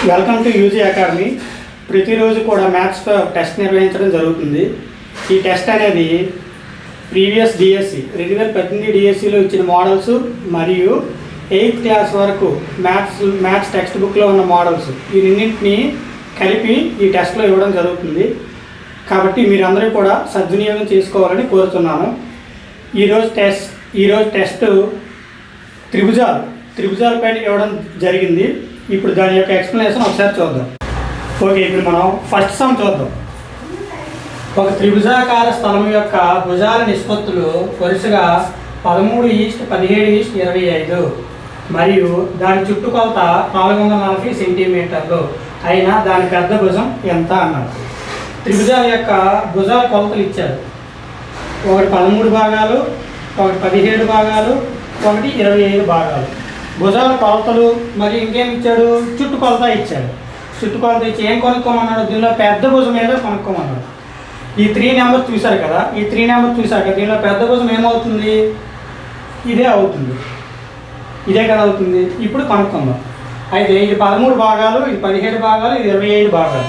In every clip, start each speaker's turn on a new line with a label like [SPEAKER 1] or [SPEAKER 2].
[SPEAKER 1] Welcome to UG academy. ప్రతిరోజు కూడా maths test నిర్వహించడం జరుగుతుంది. ఈ టెస్ట్ అనేది ప్రీవియస్ డిఎస్సి 2018 డిఎస్సిలో ఇచ్చిన మోడల్స్ మరియు 8th క్లాస్ వరకు మ్యాథ్స్ టెక్స్ట్ బుక్లో ఉన్న మోడల్స్ ఈ రెండింటిని కలిపి ఈ టెస్ట్లో ఇవ్వడం జరుగుతుంది. కాబట్టి మీరందరూ కూడా సద్వినియోగం చేసుకోవాలని కోరుతున్నాను. ఈరోజు టెస్ట్ త్రిభుజాల పైన ఇవ్వడం జరిగింది. ఇప్పుడు దాని యొక్క ఎక్స్ప్లెనేషన్ ఒకసారి చూద్దాం. ఓకే, ఇప్పుడు మనం ఫస్ట్ సమ్ చూద్దాం. ఒక త్రిభుజాకార స్థలం యొక్క భుజాల నిష్పత్తులు వరుసగా 13:17:25 మరియు దాని చుట్టుకొలత 440 సెంటీమీటర్లు అయినా దాని పెద్ద భుజం ఎంత అన్నారు. త్రిభుజాల యొక్క భుజాల కొలతలు ఇచ్చారు. ఒకటి 13 భాగాలు, ఒకటి 17 భాగాలు, ఒకటి 25 భాగాలు. భుజాల కొలతలు మరియు ఇంకేం ఇచ్చాడు, చుట్టుకొలత ఇచ్చాడు. చుట్టుకొలత ఇచ్చి ఏం కొనుక్కోమన్నాడు, దీనిలో పెద్ద భుజం ఏదో కొనుక్కోమన్నాడు. ఈ 3 నెంబర్స్ చూశారు కదా, ఈ 3 నెంబర్స్ చూశాక దీనిలో పెద్ద భుజం ఏమవుతుంది, ఇదే అవుతుంది, ఇదే కదా అవుతుంది. ఇప్పుడు కనుక్కుందాం. అయితే ఇది 13 భాగాలు, ఇది 17 భాగాలు, ఇది 25 భాగాలు.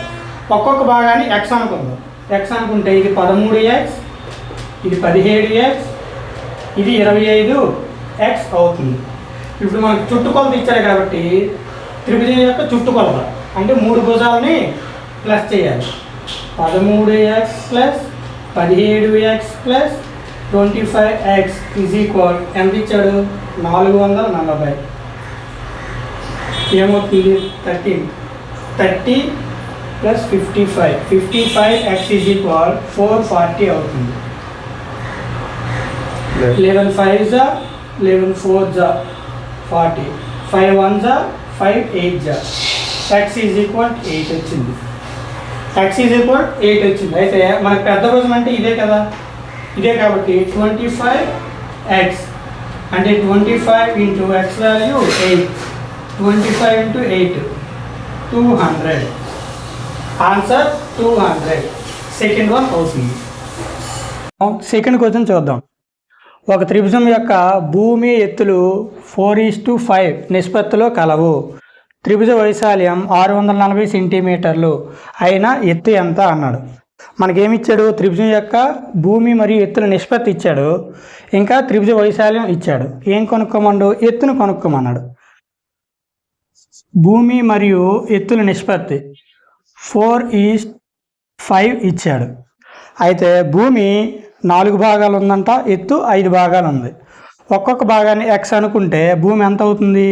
[SPEAKER 1] ఒక్కొక్క భాగాన్ని ఎక్స్ అనుకుందాం. ఎక్స్ అనుకుంటే ఇది 13x, ఇది 17x, ఇది 25x అవుతుంది. ఇప్పుడు మనకు చుట్టుకొలత ఇచ్చారు కాబట్టి త్రిభుజం యొక్క చుట్టుకొలత అంటే 3 భుజాలని ప్లస్ చేయాలి. 13x plus 17x plus 25x is equal ఎంత ఇచ్చాడు, 440. ఏమవుతుంది, 30 ప్లస్ 55x ఈజ్ ఈక్వల్ 440 అవుతుంది. 11 5s 11 4s 40, 5 1s 5 8s, x is equal 8 వచ్చింది. x ఈజ్ ఈక్వల్ 8 వచ్చింది. అయితే మనకు పెద్ద భుజం అంటే ఇదే కదా, ఇదే కాబట్టి 25x అంటే 25 into x value 8, 25 into 8 200. Answer 200. Second one అవుతుంది. సెకండ్ క్వశ్చన్ చూద్దాం. ఒక త్రిభుజం యొక్క భూమి ఎత్తులు 4:5 నిష్పత్తిలో కలవు. త్రిభుజ వైశాల్యం 640 సెంటీమీటర్లు అయినా ఎత్తు ఎంత అన్నాడు. మనకేమిచ్చాడు, త్రిభుజం యొక్క భూమి మరియు ఎత్తుల నిష్పత్తి ఇచ్చాడు, ఇంకా త్రిభుజ వైశాల్యం ఇచ్చాడు. ఏం కొనుక్కోమన్నాడు, ఎత్తును కొనుక్కోమన్నాడు. భూమి మరియు ఎత్తుల నిష్పత్తి 4:5 ఇచ్చాడు. అయితే భూమి 4 భాగాలు ఉందంట, ఎత్తు 5 భాగాలు ఉంది. ఒక్కొక్క భాగాన్ని x అనుకుంటే భూమి ఎంత అవుతుంది,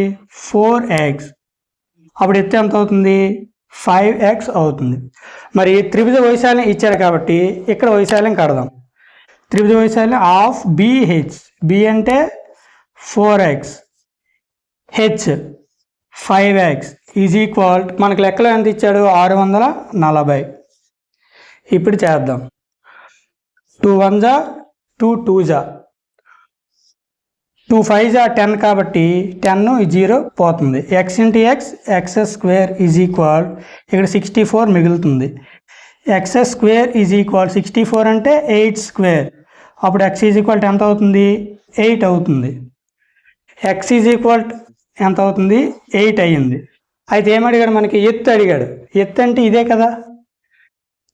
[SPEAKER 1] 4x. అప్పుడు ఎత్తు ఎంత అవుతుంది, 5x అవుతుంది. మరి త్రిభుజ వైశాల్యం ఇచ్చాడు కాబట్టి ఇక్కడ వైశాల్యం కడదాం. త్రిభుజ వైశాల్యం ఆఫ్ BH, B అంటే 4x, H 5x is equal మనకు లెక్కలో ఎంత ఇచ్చాడు, 640. ఇప్పుడు చేద్దాం. 2 1s 2 2s 2 5s 10 కాబట్టి 10 0 పోతుంది. x into x square is equal ఇక్కడ 64 మిగులుతుంది. x స్క్వేర్ ఈజ్ ఈక్వల్ 64 అంటే 8 స్క్వేర్. అప్పుడు x ఈజ్ ఈక్వల్ ఎంత అవుతుంది, 8 అవుతుంది. x ఈజ్ ఈక్వల్ ఎంత అవుతుంది, 8 అయ్యింది. అయితే ఏమడిగాడు, మనకి ఎత్తు అడిగాడు. ఎత్తు అంటే ఇదే కదా,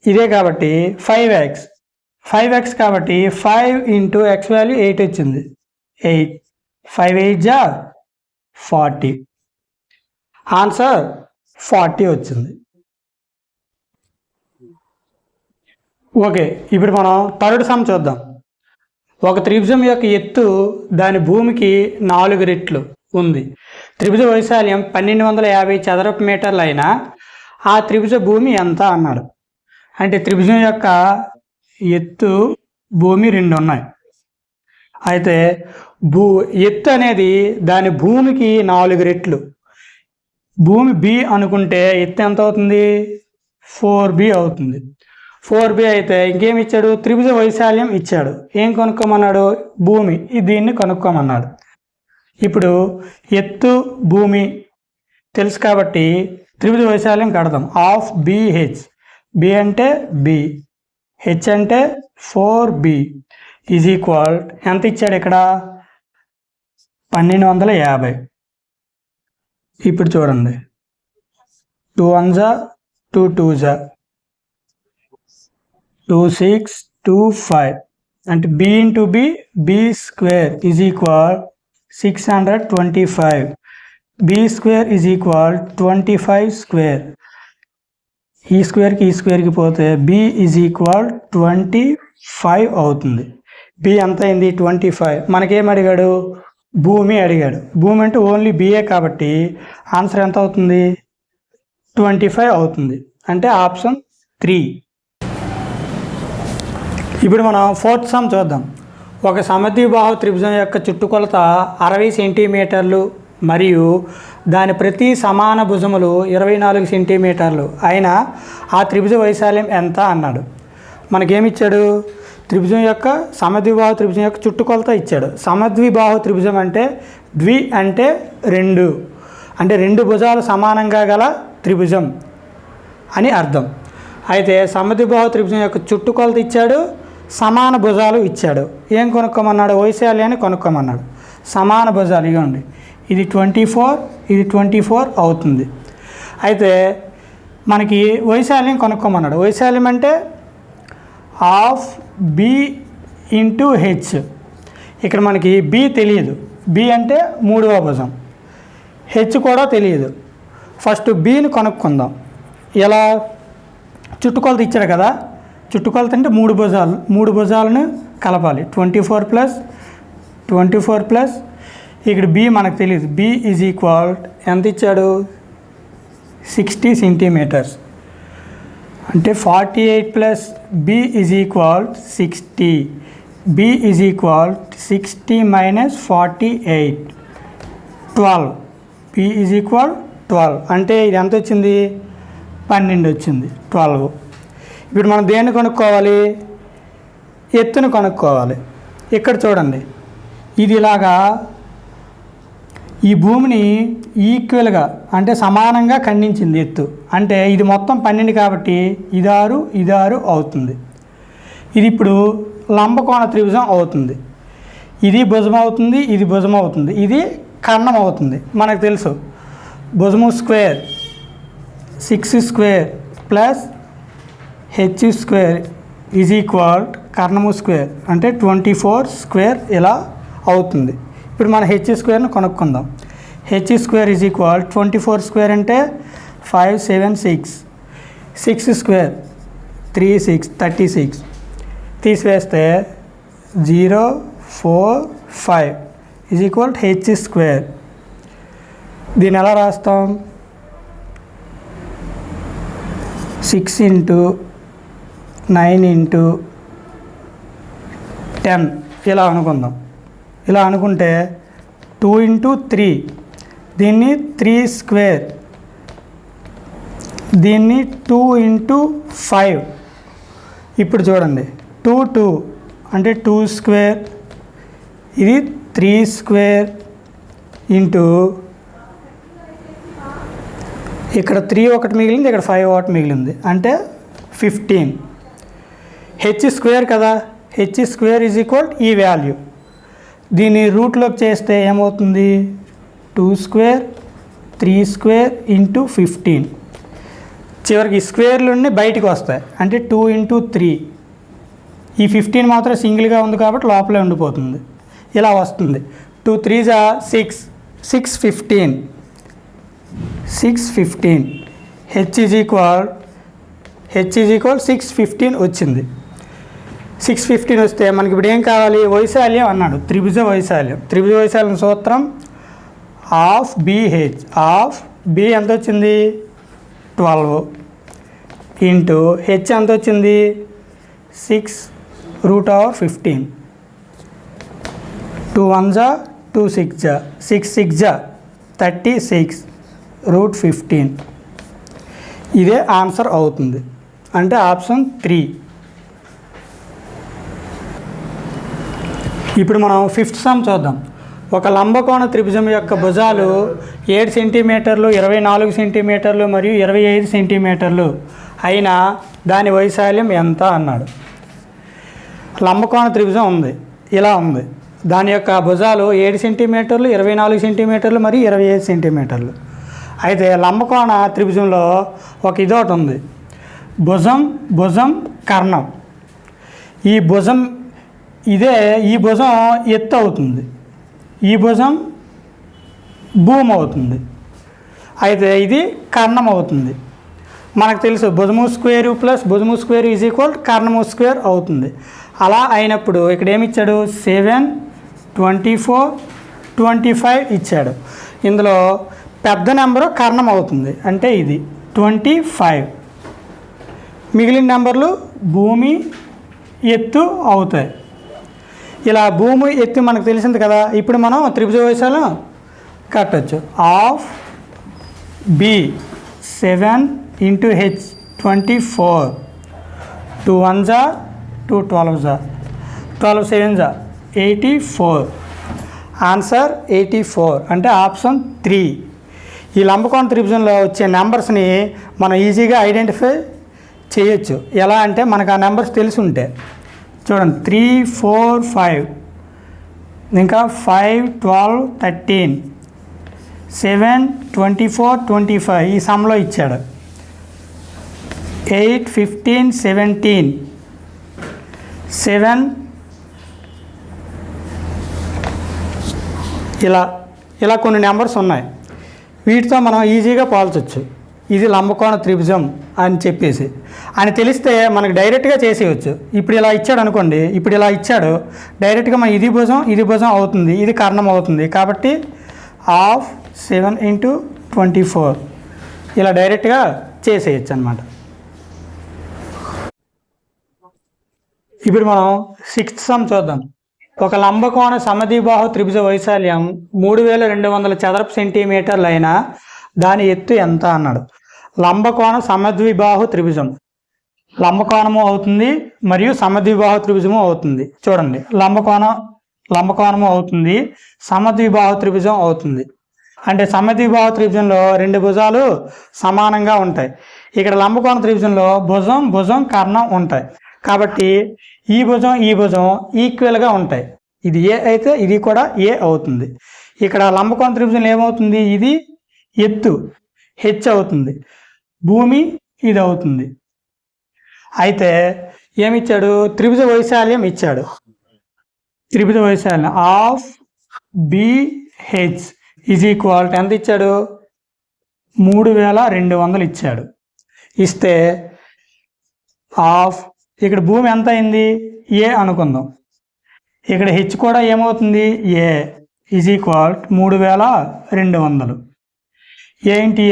[SPEAKER 1] ఇదే కాబట్టి 5x కాబట్టి 5 ఇంటూ x వాల్యూ 8 వచ్చింది. 8 5 8s 40. ఆన్సర్ 40 వచ్చింది. ఓకే, ఇప్పుడు మనం థర్డ్ సమ్ చూద్దాం. ఒక త్రిభుజం యొక్క ఎత్తు దాని భూమికి 4 రెట్లు ఉంది. త్రిభుజ వైశాల్యం 1250 చదరపు మీటర్లు అయినా ఆ త్రిభుజ భూమి ఎంత అన్నాడు. అంటే త్రిభుజం యొక్క ఎత్తు భూమి 2 ఉన్నాయి. అయితే ఎత్తు అనేది దాని భూమికి 4 రెట్లు. భూమి B అనుకుంటే ఎత్తు ఎంత అవుతుంది, 4B అవుతుంది. 4B అయితే ఇంకేమి ఇచ్చాడు, త్రిభుజ వైశాల్యం ఇచ్చాడు. ఏం కొనుక్కోమన్నాడు, భూమి, దీన్ని కనుక్కోమన్నాడు. ఇప్పుడు ఎత్తు భూమి తెలుసు కాబట్టి త్రిభుజ వైశాల్యం కడదాం. ఆఫ్ BH, B అంటే B, H అంటే 4B ఈజ్ ఈక్వల్ ఎంత ఇచ్చాడు ఇక్కడ, 1250. ఇప్పుడు చూడండి, 2 1 2 2 2 6 2 5 అంటే b into b square is equal 625 b square is equal 25 square ఈ స్క్వేర్కి పోతే b ఈజ్ ఈక్వల్ 25 అవుతుంది. b ఎంత అయింది 25. మనకేం అడిగాడు భూమి అడిగాడు. భూమి అంటే ఓన్లీ బిఏ కాబట్టి ఆన్సర్ ఎంత అవుతుంది 25 అవుతుంది. అంటే ఆప్షన్ 3. ఇప్పుడు మనం 4th సమ్ చూద్దాం. ఒక సమద్విబాహు త్రిభుజం యొక్క చుట్టుకొలత 60 సెంటీమీటర్లు మరియు దాని ప్రతి సమాన భుజములు 24 సెంటీమీటర్లు అయినా ఆ త్రిభుజ వైశాల్యం ఎంత అన్నాడు. మనకేమిచ్చాడు త్రిభుజం యొక్క సమద్విబాహు త్రిభుజం యొక్క చుట్టుకొలత ఇచ్చాడు. సమద్విబాహు త్రిభుజం అంటే ద్వి అంటే రెండు అంటే రెండు భుజాలు సమానంగా గల త్రిభుజం అని అర్థం. అయితే సమద్విబాహు త్రిభుజం యొక్క చుట్టుకొలత ఇచ్చాడు, సమాన భుజాలు ఇచ్చాడు. ఏం కొనుక్కోమన్నాడు వైశాల్యాన్ని కొనుక్కోమన్నాడు. సమాన భుజాలు ఇవ్వండి, ఇది 24 ఇది 24 అవుతుంది. అయితే మనకి వైశాల్యం కొనుక్కోమన్నాడు. వైశాల్యం అంటే హాఫ్ బి ఇంటూ హెచ్. ఇక్కడ మనకి బి తెలియదు, బి అంటే మూడవ భుజం, హెచ్ కూడా తెలియదు. ఫస్ట్ బిని కొనుక్కుందాం. ఎలా చుట్టుకొలత ఇచ్చాడు కదా, చుట్టుకొలత అంటే మూడు భుజాలను కలపాలి. 24 ప్లస్ 24 ప్లస్ ఇక్కడ బి మనకు తెలియదు. బి ఈజ్ ఈక్వల్ ఎంత ఇచ్చాడు 60 సెంటీమీటర్స్ అంటే 48 plus B is equal 60. B is equal 60 minus 48 12. B is equal 12 అంటే ఇది ఎంత వచ్చింది 12 వచ్చింది 12. ఇప్పుడు మనం దేన్ని కొనుక్కోవాలి ఎత్తును కొనుక్కోవాలి. ఇక్కడ చూడండి ఇది ఇలాగా ఈ భూమిని ఈక్వల్గా అంటే సమానంగా ఖండించింది ఎత్తు. అంటే ఇది మొత్తం 12 కాబట్టి ఇది 6 అవుతుంది. ఇది ఇప్పుడు లంబకోణ త్రిభుజం అవుతుంది. ఇది భుజం అవుతుంది, ఇది భుజం అవుతుంది, ఇది కర్ణం అవుతుంది. మనకు తెలుసు భుజము square 6 square plus H square is equal కర్ణము స్క్వేర్ అంటే 24 స్క్వేర్ ఇలా అవుతుంది. ఇప్పుడు మన హెచ్ స్క్వేర్ను కొనుక్కుందాం. H square is equal 24 square అంటే 5 7 6 6 స్క్వేర్ 3 6 36 తీసివేస్తే 0 4 5 ఈజ్ ఈక్వల్ హెచ్ స్క్వేర్. దీన్ని ఎలా రాస్తాం 6 ఇంటూ 9 ఇంటూ 10 ఇలా అనుకుందాం. ఇలా అనుకుంటే 2 ఇంటూ 3 దీన్ని 3 స్క్వేర్, దీన్ని 2 ఇంటూ 5. ఇప్పుడు చూడండి 2 2 అంటే 2 స్క్వేర్, ఇది 3 స్క్వేర్ ఇంటూ ఇక్కడ 3 ఒకటి మిగిలింది, ఇక్కడ 5 ఒకటి మిగిలింది అంటే 15. హెచ్ స్క్వేర్ కదా, హెచ్ స్క్వేర్ ఈజ్ ఈక్వల్ ఈ వాల్యూ. దీన్ని రూట్లోకి చేస్తే ఏమవుతుంది 2 స్క్వేర్ 3 స్క్వేర్ ఇంటూ 15. చివరికి స్క్వేర్లుండి బయటికి వస్తాయి అంటే 2 ఇంటూ 3. ఈ 15 మాత్రం సింగిల్గా ఉంది కాబట్టి లోపలే ఉండిపోతుంది. ఇలా వస్తుంది 2 3 6 6 15 6 15 హెచ్ ఈజ్ ఈక్వల్ 6 15 వచ్చింది. 6 15 వస్తే మనకి ఇప్పుడు ఏం కావాలి వైశాల్యం అన్నాడు. త్రిభుజ వైశాల్యం సూత్రం హాఫ్ బిహెచ్. హాఫ్ బి ఎంత వచ్చింది 12 ఇంటూ హెచ్ ఎంత వచ్చింది 6 √15. 2 1 2 6 6 6 36 √15. ఇదే ఆన్సర్ అవుతుంది అంటే ఆప్షన్ 3. ఇప్పుడు మనం 5th సమ్ చూద్దాం. ఒక లంబకోణ త్రిభుజం యొక్క భుజాలు 7 సెంటీమీటర్లు 24 సెంటీమీటర్లు మరియు 25 సెంటీమీటర్లు అయినా దాని వైశాల్యం ఎంత అన్నాడు. లంబకోణ త్రిభుజం ఉంది, ఇలా ఉంది. దాని యొక్క భుజాలు 7 సెంటీమీటర్లు 24 సెంటీమీటర్లు మరియు 25 సెంటీమీటర్లు అయితే లంబకోణ త్రిభుజంలో ఒక ఇదొకటి ఉంది, భుజం భుజం కర్ణం. ఈ భుజం ఈ భుజం ఎత్తు అవుతుంది, ఈ భుజం భూమి అవుతుంది, అయితే ఇది కర్ణం అవుతుంది. మనకు తెలుసు భుజము స్క్వేరు ప్లస్ భుజము స్క్వేర్ ఈజ్ ఈక్వల్ కర్ణము స్క్వేర్ అవుతుంది. అలా అయినప్పుడు ఇక్కడ ఏమి ఇచ్చాడు, 7, 24, 25 ఇచ్చాడు. ఇందులో పెద్ద నెంబరు కర్ణం అవుతుంది, అంటే ఇది 25. మిగిలిన నెంబర్లు భూమి ఎత్తు అవుతాయి. ఇలా భూమి ఎత్తు మనకు తెలిసింది కదా. ఇప్పుడు మనం త్రిభుజ వైశాల్యం కట్టచ్చు. Half B 7 into h 24, 2 1s are 2 12s are 12 7s are 84. Answer 84 అంటే ఆప్షన్ 3. ఈ లంబకోణ త్రిభుజంలో వచ్చే నెంబర్స్ని మనం ఈజీగా ఐడెంటిఫై చేయొచ్చు. ఎలా అంటే మనకు ఆ నెంబర్స్ తెలిసి ఉంటే. చూడండి 3 4 5, ఇంకా 5 12 13, 7 24 25 ఈ సమ్లో ఇచ్చాడు. 8 15 17, 7 ఇలా కొన్ని నెంబర్స్ ఉన్నాయి. వీటితో మనం ఈజీగా పోల్చొచ్చు. ఇది లంబకోణ త్రిభుజం అని చెప్పేసి అని తెలిస్తే మనకు డైరెక్ట్గా చేసేయచ్చు. ఇప్పుడు ఇలా ఇచ్చాడు అనుకోండి, ఇప్పుడు ఇలా ఇచ్చాడు డైరెక్ట్గా మన ఇది భుజం అవుతుంది, ఇది కర్ణం అవుతుంది. కాబట్టి ఆఫ్ 7 into 24 ఇలా డైరెక్ట్గా చేసేయచ్చు అన్నమాట. ఇప్పుడు మనం 6th సమ్ చూద్దాం. ఒక లంబకోణ సమద్విబాహు త్రిభుజ వైశాల్యం 3200 చదరపు సెంటీమీటర్లు అయినా దాని ఎత్తు ఎంత అన్నాడు. లంబకోణ సమద్విబాహు త్రిభుజం, లంబకోణము అవుతుంది మరియు సమద్విబాహు త్రిభుజము అవుతుంది. చూడండి లంబకోణము అవుతుంది, సమద్విబాహు త్రిభుజం అవుతుంది. అంటే సమద్విబాహు త్రిభుజంలో 2 భుజాలు సమానంగా ఉంటాయి. ఇక్కడ లంబకోణ త్రిభుజంలో భుజం భుజం కర్ణం ఉంటాయి. కాబట్టి ఈ భుజం ఈక్వల్గా ఉంటాయి. ఇది ఏ అయితే ఇది కూడా ఏ అవుతుంది. ఇక్కడ లంబకోణ త్రిభుజంలో ఏమవుతుంది, ఇది ఎత్తు హెచ్ అవుతుంది, భూమి ఇది అవుతుంది. అయితే ఏమిచ్చాడు, త్రిభుజ వైశాల్యం ఇచ్చాడు. త్రిభుజ వైశాల్యం ఆఫ్ బిహెచ్ ఈజ్ ఈక్వల్ ఎంత ఇచ్చాడు, 3200 ఇచ్చాడు. ఇస్తే ఆఫ్ ఇక్కడ భూమి ఎంత అయింది, ఏ అనుకుందాం. ఇక్కడ హెచ్ కూడా ఏమవుతుంది, ఏ ఈజ్ ఈక్వల్ 3200. ఏంటి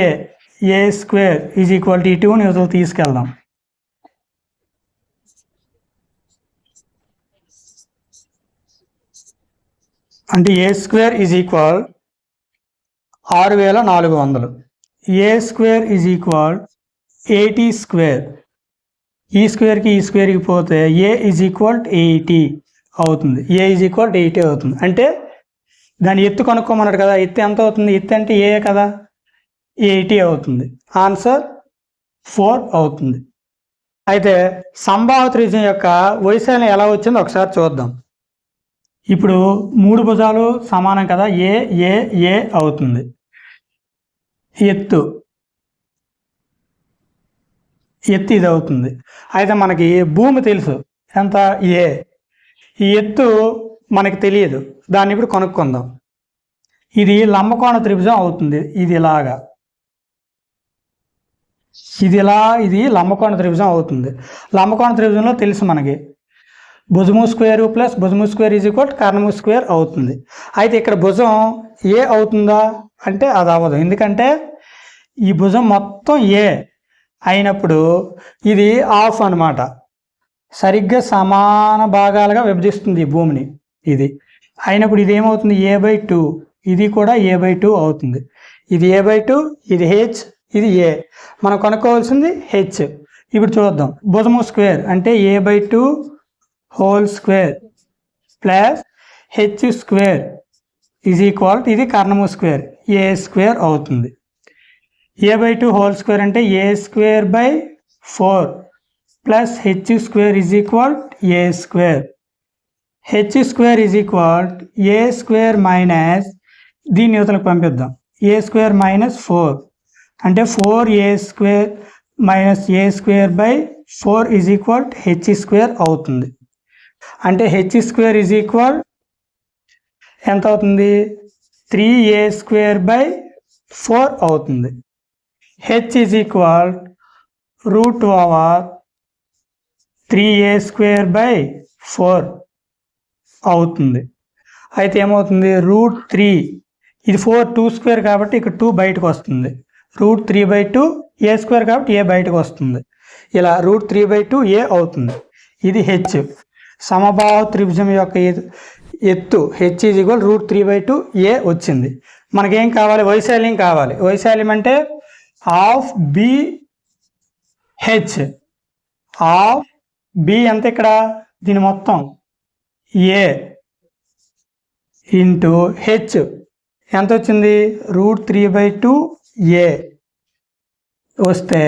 [SPEAKER 1] A square is equal to 2ని ఇవతల తీసుకెళ్దాం. అంటే A square is equal 6400. A square is equal 80 square. ఈ స్క్వేర్కి పోతే ఏ ఈజ్ ఈక్వల్ 80 అవుతుంది. ఏ ఈజ్ ఈక్వల్ 80 అవుతుంది. అంటే దాని ఎత్తు కనుక్కోమన్నాడు కదా, ఎత్తు ఎంత అవుతుంది, ఎత్తు అంటే ఏ కదా, 80 అవుతుంది. ఆన్సర్ 4 అవుతుంది. అయితే సంబాహు త్రిభుజం యొక్క వైశాల్యం ఎలా వచ్చిందో ఒకసారి చూద్దాం. ఇప్పుడు 3 భుజాలు సమానం కదా, ఏ అవుతుంది. ఎత్తు ఇది అవుతుంది. అయితే మనకి భూమి తెలుసు ఎంత, ఏ. ఈ ఎత్తు మనకి తెలియదు, దాన్ని ఇప్పుడు కనుక్కుందాం. ఇది లంబకోణ త్రిభుజం అవుతుంది. ఇది లంబకోణ త్రిభుజం అవుతుంది. లంబకోణ త్రిభుజంలో తెలుసు మనకి భుజము స్క్వేరు ప్లస్ భుజము స్క్వేర్ ఈజ్ ఈక్వల్ కర్ణము స్క్వేర్ అవుతుంది. అయితే ఇక్కడ భుజం ఏ అవుతుందా అంటే అది అవ్వదు. ఎందుకంటే ఈ భుజం మొత్తం ఏ అయినప్పుడు ఇది ఆఫ్ అన్నమాట. సరిగ్గా సమాన భాగాలుగా విభజిస్తుంది ఈ భూమిని. ఇది అయినప్పుడు ఇది ఏమవుతుంది, a/2. ఇది కూడా a/2 అవుతుంది. ఇది a/2, ఇది హెచ్, ఇది ఏ. మనం కనుక్కోవాల్సింది హెచ్. ఇప్పుడు చూద్దాం. భుజము స్క్వేర్ అంటే a/2 whole square plus H square is equal ఇది కర్ణము స్క్వేర్ ఏ స్క్వేర్ అవుతుంది. a/2 హోల్ స్క్వేర్ అంటే a²/4 plus H square is equal A square. H square is equal A square minus దీన్ని యువతలకు పంపిద్దాం, a² - 4 అంటే 4a² minus a² is equal h² అవుతుంది. అంటే h² is equal ఎంత అవుతుంది? 3a² అవుతుంది. h ఈజ్ ఈక్వల్ √3a² అవుతుంది. అయితే ఏమవుతుంది? √3 ఇది 2² కాబట్టి ఇక్కడ 2 బయటకు వస్తుంది. √3/2 a² కాబట్టి a బయటకు వస్తుంది. ఇలా √3/2a అవుతుంది. ఇది h. సమబాహు త్రిభుజం యొక్క ఎత్తు h ఈజ్ ఈక్వల్ √3/2a వచ్చింది. మనకేం కావాలి? వైశాల్యం కావాలి. వైశాల్యం అంటే హాఫ్ BH. హాఫ్ B ఎంత ఇక్కడ? దీని మొత్తం a ఇంటూ h ఎంత వచ్చింది? √3/2a వస్తే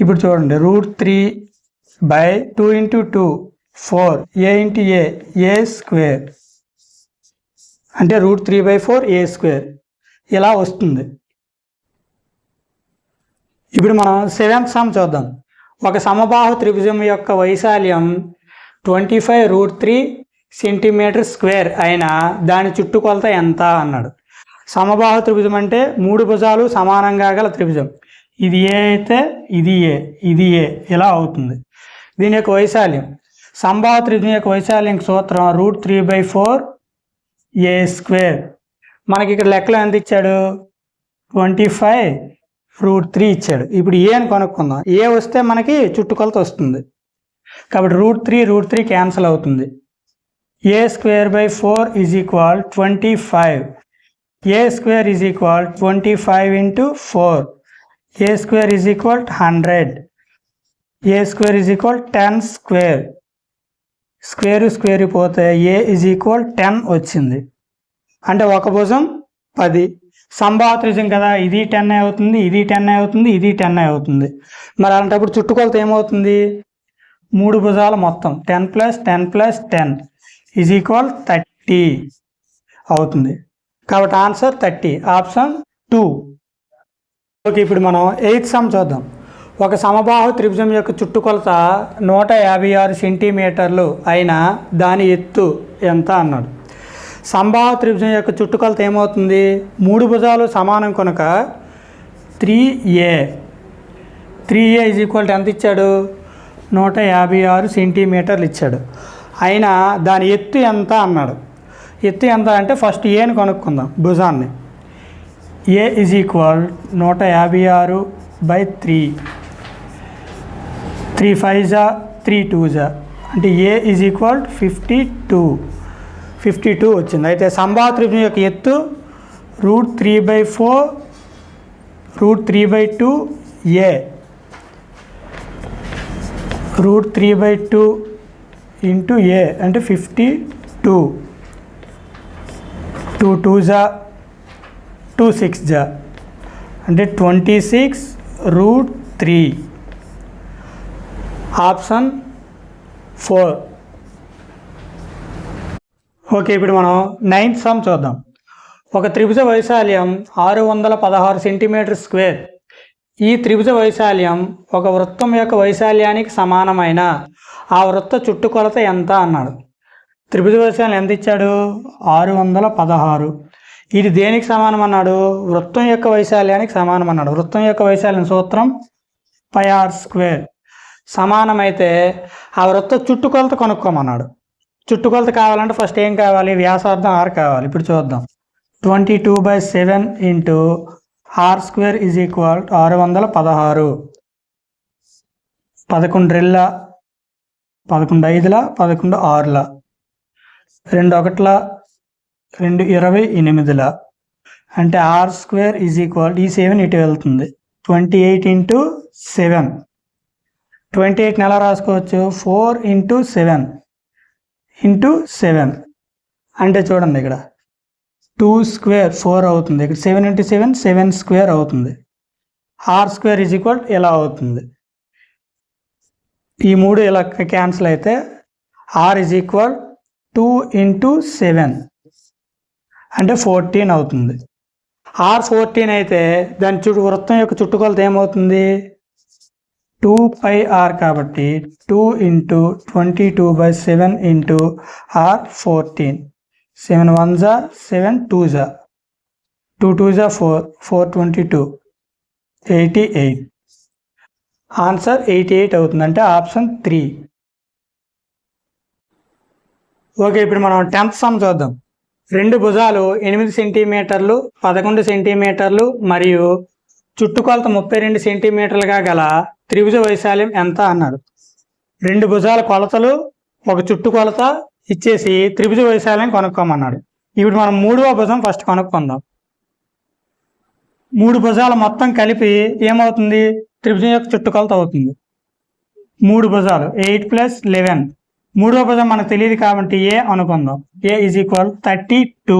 [SPEAKER 1] ఇప్పుడు చూడండి, √3/2 × 2 4 a × a² అంటే √3/4a² ఇలా వస్తుంది. ఇప్పుడు మనం 7th సమ్ చూద్దాం. ఒక సమబాహు త్రిభుజం యొక్క వైశాల్యం 25√3 cm² అయినా దాని చుట్టుకొలత ఎంత అన్నాడు. సమబాహు త్రిభుజం అంటే 3 భుజాలు సమానంగా గల త్రిభుజం. ఇది ఏ అయితే ఇది ఏ, ఇది ఏ, ఇలా అవుతుంది. దీని యొక్క వైశాల్యం, సమబాహు త్రిభుజం యొక్క వైశాల్యం సూత్రం √3/4a². మనకి ఇక్కడ లెక్కలో ఎంత ఇచ్చాడు? 25√3 ఇచ్చాడు. ఇప్పుడు ఏ అని కనుక్కుందాం. ఏ వస్తే మనకి చుట్టుకొలత వస్తుంది కాబట్టి √3 క్యాన్సిల్ అవుతుంది. a²/4 is equal 25. a² is equal 25 × 4. a² is equal 100. a² is equal 10². Square పోతే a ఈజ్ ఈక్వల్ 10 వచ్చింది. అంటే ఒక భుజం 10. సమబాహు త్రిభుజం కదా, ఇది 10 అవుతుంది, ఇది 10 అవుతుంది, ఇది 10 అవుతుంది. మరి అలాంటప్పుడు చుట్టుకొలత ఏమవుతుంది? 3 భుజాలు మొత్తం 10 + 10 + 10 ఈజ్ ఈక్వల్ 30 అవుతుంది. కాబట్టి ఆన్సర్ 30, ఆప్షన్ 2. ఓకే, ఇప్పుడు మనం 8th సమ్ చూద్దాం. ఒక సమబాహు త్రిభుజం యొక్క చుట్టుకొలత 156 సెంటీమీటర్లు అయినా దాని ఎత్తు ఎంత అన్నాడు. సమబాహు త్రిభుజం యొక్క చుట్టుకొలత ఏమవుతుంది? 3 భుజాలు సమానం కనుక 3a ఈజ్ ఈక్వల్ ఎంత ఇచ్చాడు? 156 సెంటీమీటర్లు ఇచ్చాడు. అయినా దాని ఎత్తు ఎంత అన్నాడు. ఎత్తు ఎంత అంటే ఫస్ట్ ఏని కనుక్కుందాం, భుజాన్ని. ఏ ఈజ్ ఈక్వల్ 156/3. 3 5 3 2 అంటే ఏ ఈజ్ ఈక్వల్ 52 వచ్చింది. అయితే సమబాహు త్రిభుజం యొక్క ఎత్తు √3/4 √3/2a. √3/2 × a అంటే 52. 2 2 2 6 అంటే 26√3. ఆప్షన్ 4. ఓకే, ఇప్పుడు మనం 9th సమ్ చూద్దాం. ఒక త్రిభుజ వైశాల్యం 616 cm². ఈ త్రిభుజ వైశాల్యం ఒక వృత్తం యొక్క వైశాల్యానికి సమానమైన ఆ వృత్త చుట్టుకొలత ఎంత అన్నాడు. త్రిభుజ వైశాల్యం ఎంత ఇచ్చాడు? 616. ఇది దేనికి సమానం అన్నాడు? వృత్తం యొక్క వైశాల్యానికి సమానం అన్నాడు. వృత్తం యొక్క వైశాల్యం సూత్రం πr². సమానమైతే ఆ వృత్త చుట్టుకొలత కనుక్కోమన్నాడు. చుట్టుకొలత కావాలంటే ఫస్ట్ ఏం కావాలి? వ్యాసార్థం r కావాలి. ఇప్పుడు చూద్దాం. 22/7 × r² ఈజ్ ఈక్వల్ 616. 11 2 11 5 11 6 2 1 2 28 అంటే r² ఈజ్ ఈక్వల్, ఈ 7 ఇటు వెళ్తుంది, 28 × 7. 28 ఎలా రాసుకోవచ్చు? 4 × 7 × 7 అంటే చూడండి, ఇక్కడ 2² 4 అవుతుంది. ఇక్కడ 7 × 7 7² అవుతుంది. r² ఈజ్ ఈక్వల్ ఎలా అవుతుంది? ఈ 3 ఇలా క్యాన్సిల్ అయితే r ఈజ్ ఈక్వల్ 2 × 7 అంటే 14 అవుతుంది. R14 అయితే దాని వృత్తం యొక్క చుట్టుకొలత ఏమవుతుంది 2πr కాబట్టి 2 × 22/7 × R14 7 1 7 2 2 2 4 422 88 ఆన్సర్ 88 అవుతుంది అంటే ఆప్షన్ 3. ఓకే, ఇప్పుడు మనం 10th సమ్ చూద్దాం. 2 భుజాలు 8 సెంటీమీటర్లు 11 సెంటీమీటర్లు మరియు చుట్టుకొలత 32 సెంటీమీటర్లుగా గల త్రిభుజ వైశాల్యం ఎంత అన్నాడు. 2 భుజాల కొలతలు ఒక చుట్టుకొలత ఇచ్చేసి త్రిభుజ వైశాల్యం కనుక్కోమన్నాడు. ఇప్పుడు మనం 3వ భుజం ఫస్ట్ కనుక్కుందాం. 3 భుజాలు మొత్తం కలిపి ఏమవుతుంది త్రిభుజం యొక్క చుట్టుకొలత అవుతుంది. 3 భుజాలు 8 + 11. 3వ భుజం మనకు తెలియదు కాబట్టి ఏ అనుకుందాం. A = 32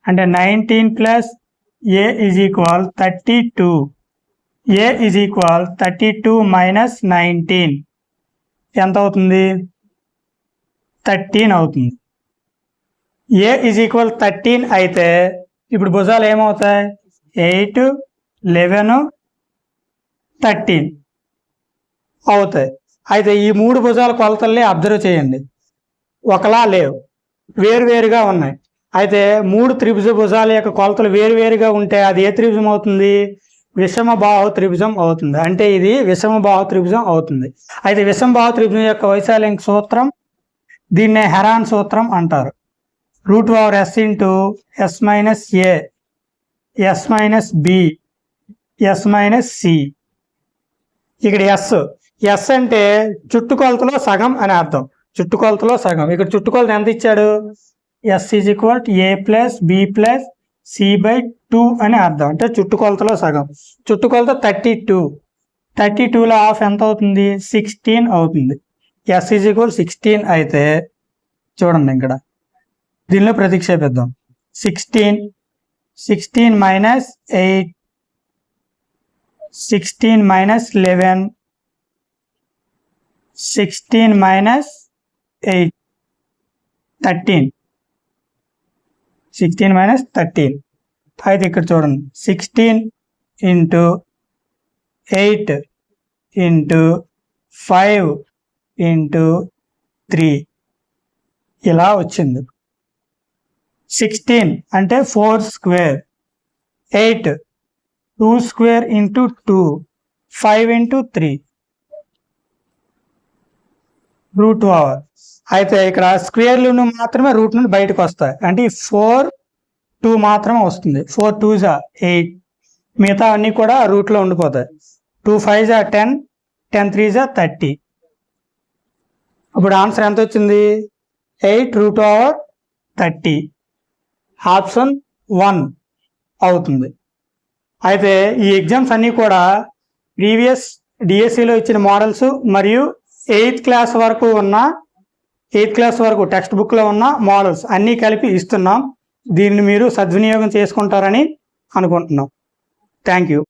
[SPEAKER 1] అంటే 19 + A = 32. A = 32 - 19 ఎంత అవుతుంది 13 అవుతుంది. A = 13 అయితే ఇప్పుడు భుజాలు ఏమవుతాయి 8 11 13 అవుతాయి. అయితే ఈ 3 భుజాల కొలతల్ని అబ్జర్వ్ చేయండి, ఒకలా లేవు, వేరువేరుగా ఉన్నాయి. అయితే 3 త్రిభుజ భుజాల యొక్క కొలతలు వేరువేరుగా ఉంటే అది ఏ త్రిభుజం అవుతుంది విషమబాహు త్రిభుజం అవుతుంది. అంటే ఇది విషమబాహు త్రిభుజం అవుతుంది. అయితే విషమబాహు త్రిభుజం యొక్క వైశాల్యం సూత్రం దీన్నే హెరాన్ సూత్రం అంటారు. √S × S - A S - B S - C. ఇక్కడ ఎస్ అంటే చుట్టుకొలతలో సగం అని అర్థం. చుట్టుకొలతలో సగం. ఇక్కడ చుట్టుకొలత ఎంత ఇచ్చాడు S = A + B + C/2 అని అర్థం. అంటే చుట్టుకొలతలో సగం. చుట్టుకొలత 32. 32లో హాఫ్ ఎంత అవుతుంది 16 అవుతుంది. S = 16 అయితే చూడండి ఇక్కడ దీనిలో ప్రతిక్షేపిద్దాం. 16 16 - 8 16 - 11 16 - 8 13 16 - 13. అయితే ఇక్కడ చూడండి 16 × 8 × 5 × 3 ఇలా వచ్చింది. 16 అంటే 4², 8 2² × 2 5 × 3 √. అయితే ఇక్కడ స్క్వేర్లు మాత్రమే రూట్ నుండి బయటకు వస్తాయి. అంటే 4 2 మాత్రమే వస్తుంది. 4 2 8, మిగతా అన్నీ కూడా రూట్లో ఉండిపోతాయి. 2 5 10 10 3 30. అప్పుడు ఆన్సర్ ఎంత వచ్చింది 8√30. ఆప్షన్ 1 అవుతుంది. అయితే ఈ ఎగ్జామ్స్ అన్నీ కూడా ప్రీవియస్ డిఎస్సిలో ఇచ్చిన మోడల్స్ మరియు 8th క్లాస్ వరకు టెక్స్ట్ బుక్లో ఉన్న మోడల్స్ అన్నీ కలిపి ఇస్తున్నాం. దీన్ని మీరు సద్వినియోగం చేసుకుంటారని అనుకుంటున్నాం. Thank you.